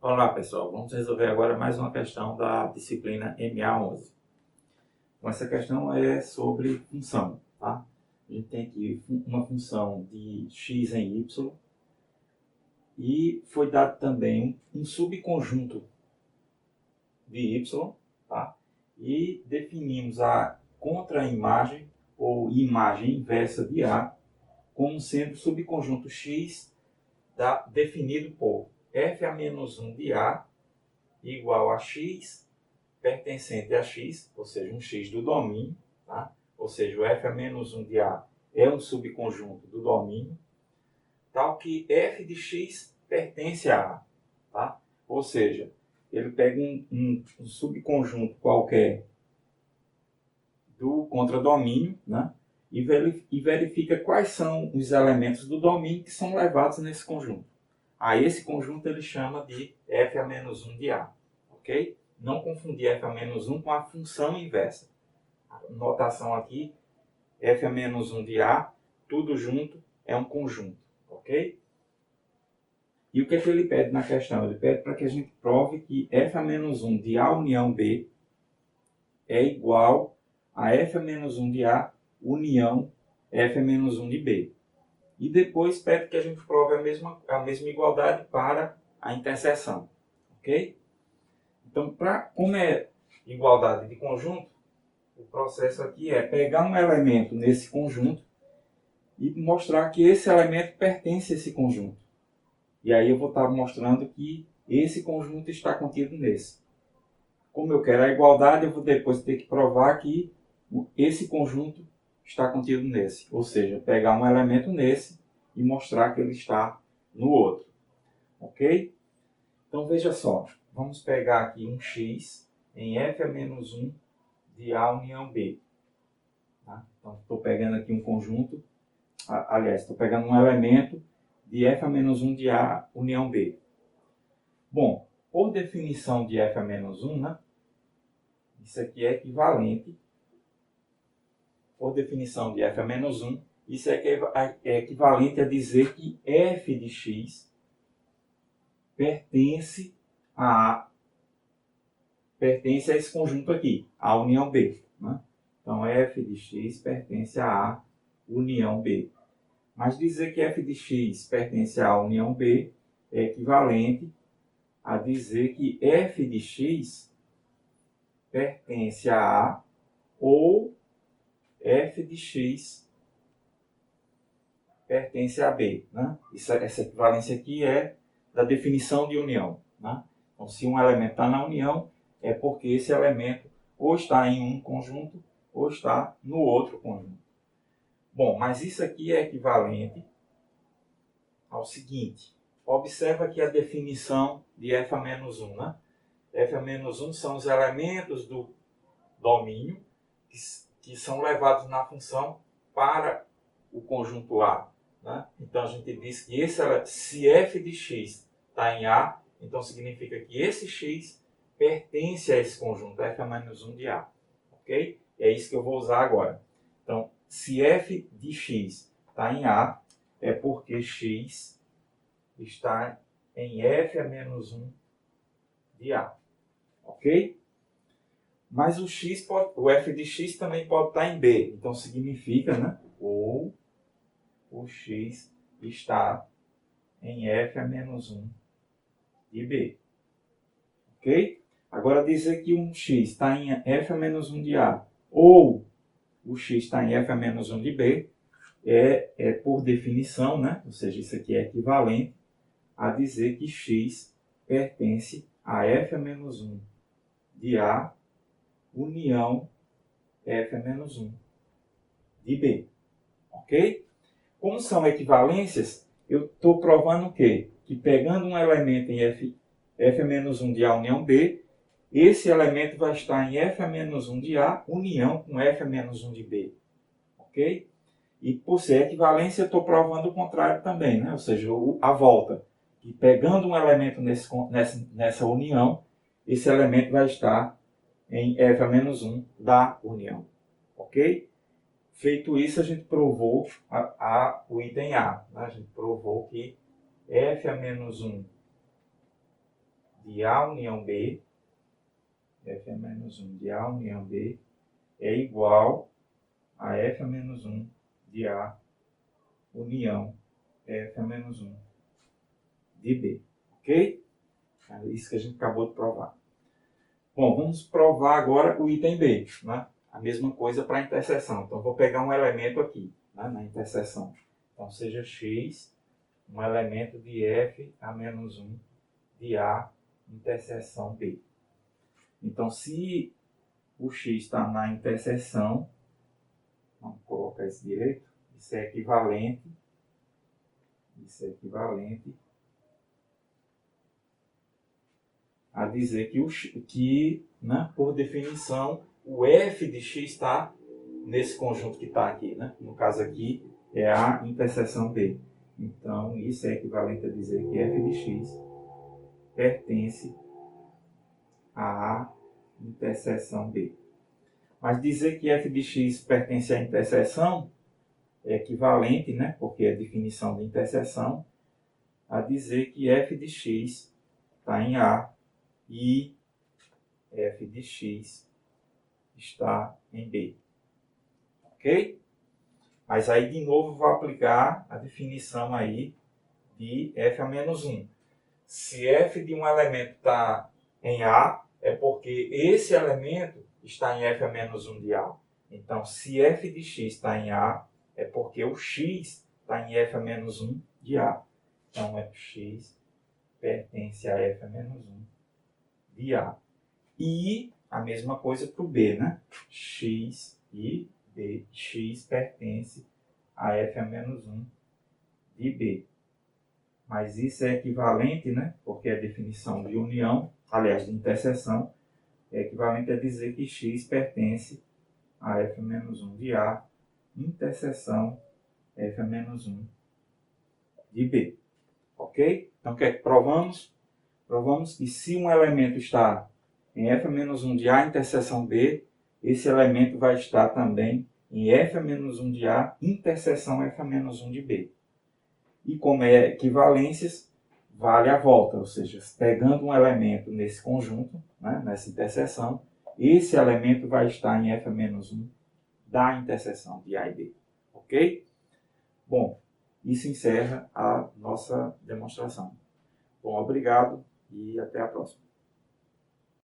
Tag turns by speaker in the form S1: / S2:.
S1: Olá pessoal, vamos resolver agora mais uma questão da disciplina MA11. Então, essa questão é sobre função, tá? A gente tem aqui uma função de x em y e foi dado também um subconjunto de y, tá? E definimos a contraimagem ou imagem inversa de A como sendo o subconjunto x definido por f a menos 1 de A igual a x pertencente a x, ou seja, um x do domínio, tá? Ou seja, o f a menos 1 de A é um subconjunto do domínio, tal que f de x pertence a A. Tá? Ou seja, ele pega um subconjunto qualquer do contradomínio, né? E verifica quais são os elementos do domínio que são levados nesse conjunto. A esse conjunto ele chama de f a menos 1 de A. Ok? Não confundir f a menos 1 com a função inversa. A notação aqui, f a menos 1 de A, tudo junto, é um conjunto. Ok? E o que é que ele pede na questão? Ele pede para que a gente prove que f a menos 1 de A união B é igual a f a menos 1 de A união f a menos 1 de B. E depois pede que a gente prove a mesma igualdade para a interseção. Ok? Então, como é igualdade de conjunto, o processo aqui é pegar um elemento nesse conjunto e mostrar que esse elemento pertence a esse conjunto. E aí eu vou estar mostrando que esse conjunto está contido nesse. Como eu quero a igualdade, eu vou depois ter que provar que esse conjunto está contido nesse. Ou seja, pegar um elemento nesse e mostrar que ele está no outro. Ok? Então veja só, vamos pegar aqui um x em f a menos 1 de A união B. Tá? Então estou pegando aqui um conjunto, aliás, estou pegando um elemento de f a menos 1 de A união B. Bom, por definição de f a menos 1, né, isso aqui é equivalente, por definição de f a menos 1, isso é equivalente a dizer que f de x pertence a esse conjunto aqui, a união B. Né? Então, f de x pertence a A união B. Mas dizer que f de x pertence a A união B é equivalente a dizer que f de x pertence a A ou f de x pertence a B. Né? Essa equivalência aqui é da definição de união. Né? Então, se um elemento está na união, é porque esse elemento ou está em um conjunto ou está no outro conjunto. Bom, mas isso aqui é equivalente ao seguinte. Observa aqui a definição de f a menos 1. Né? f a menos 1 são os elementos do domínio que são levados na função para o conjunto A. Né? Então a gente diz que se f de x está em A, então significa que esse x pertence a esse conjunto, f a menos 1 de A. Ok? É isso que eu vou usar agora. Então, se f de x está em A, é porque x está em f a menos 1 de A. Ok? Mas o f de x também pode estar em B. Então significa, né? Ou o x está em f a menos 1 de B. Ok? Agora dizer que um x está em f a menos 1 de A ou o x está em f a menos 1 de B é por definição, né? Ou seja, isso aqui é equivalente a dizer que x pertence a f a menos 1 de A união f a menos 1 de B. Ok? Como são equivalências, eu estou provando o quê? Que pegando um elemento em f a menos 1 de A união B, esse elemento vai estar em f a menos 1 de A união com f a menos 1 de B. Ok? E por ser equivalência, eu estou provando o contrário também, né? Ou seja, a volta. Que pegando um elemento nessa união, esse elemento vai estar em f a menos 1 da união. Ok? Feito isso, a gente provou o item A. Né? A gente provou que f a menos 1 de A união B, f a menos 1 de A união B, é igual a f a menos 1 de A união f a menos 1 de B. Ok? É isso que a gente acabou de provar. Bom, vamos provar agora o item B, né? A mesma coisa para a interseção. Então, vou pegar um elemento aqui, né, na interseção. Então, seja x, um elemento de f a menos 1 de A interseção B. Então, se o x está na interseção, vamos colocar isso direito, isso é equivalente a dizer que né, por definição, o f de x está nesse conjunto que está aqui. Né? No caso aqui, é a interseção B. Então, isso é equivalente a dizer que f de x pertence à interseção B. Mas dizer que f de x pertence à interseção é equivalente, né, porque é a definição de interseção, a dizer que f de x está em A e f de x está em B. Ok? Mas aí, de novo, vou aplicar a definição aí de f a menos 1. Se f de um elemento está em A, é porque esse elemento está em f a menos 1 de A. Então, se f de x está em A, é porque o x está em f a menos 1 de A. Então, f de x pertence a f a menos 1 de A. E a mesma coisa para o B, né? X e B. X pertence a f a menos 1 de B. Mas isso é equivalente, né? Porque a definição de união, aliás, de interseção, é equivalente a dizer que x pertence a f a menos 1 de A, interseção f a menos 1 de B. Ok? Então, o que é que provamos? Provamos que se um elemento está em f a menos 1 de A, interseção B, esse elemento vai estar também em f a menos 1 de A, interseção f a menos 1 de B. E como é equivalências, vale a volta, ou seja, pegando um elemento nesse conjunto, né, nessa interseção, esse elemento vai estar em f a menos 1 da interseção de A e B. Ok? Bom, isso encerra a nossa demonstração. Bom, obrigado e até a próxima.